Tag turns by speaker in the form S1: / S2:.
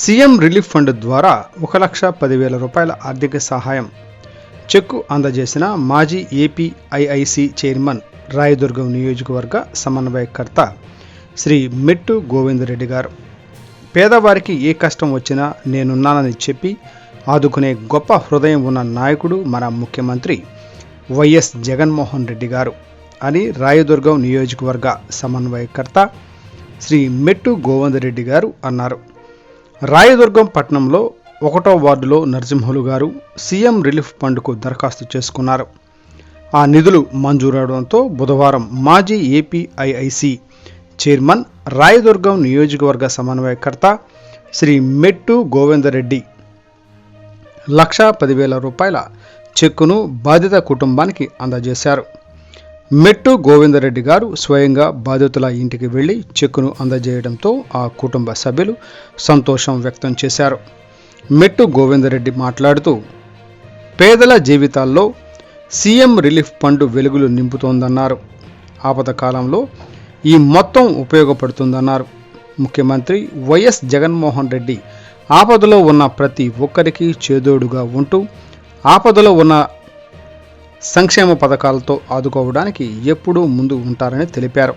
S1: CM relief fund ద్వారా 1,10,000 రూపాయల ఆర్థిక సహాయం చెక్కు అందజేసిన మాజీ ఏపీఐఐసి చైర్మన్ రాయదుర్గం నియోజకవర్గ సమన్వయకర్త శ్రీ మెట్టు గోవిందరెడ్డి గారు. పేదవారికి ఏ కష్టం వచ్చినా నేనున్నానని చెప్పి ఆదుకునే గొప్ప హృదయం ఉన్న నాయకుడు మన ముఖ్యమంత్రి వైఎస్ జగన్మోహన్ రెడ్డి గారు అని రాయదుర్గం నియోజకవర్గ సమన్వయకర్త శ్రీ మెట్టు గోవిందరెడ్డి గారు అన్నారు. రాయదుర్గం పట్టణంలో 1వ వార్డులో నరసింహులు గారు సీఎం రిలీఫ్ ఫండ్కు దరఖాస్తు చేసుకున్నారు. ఆ నిధులు మంజూరవడంతో బుధవారం మాజీ ఏపీఐఐసి చైర్మన్ రాయదుర్గం నియోజకవర్గ సమన్వయకర్త శ్రీ మెట్టు గోవిందరెడ్డి 1,10,000 రూపాయల చెక్కును బాధిత కుటుంబానికి అందజేశారు. మెట్టు గోవిందరెడ్డి గారు స్వయంగా బాధితుల ఇంటికి వెళ్లి చెక్కును అందజేయడంతో ఆ కుటుంబ సభ్యులు సంతోషం వ్యక్తం చేశారు. మెట్టు గోవిందరెడ్డి మాట్లాడుతూ, పేదల జీవితాల్లో సీఎం రిలీఫ్ ఫండ్ వెలుగులు నింపుతోందన్నారు. ఆపద కాలంలో ఈ మొత్తం ఉపయోగపడుతుందన్నారు. ముఖ్యమంత్రి వైఎస్ జగన్మోహన్ రెడ్డి ఆపదలో ఉన్న ప్రతి ఒక్కరికి చేదోడుగా ఉంటూ ఆపదలో ఉన్న సంక్షేమ పథకాలతో ఆదుకోవడానికి ఎప్పుడూ ముందు ఉంటారని తెలిపారు.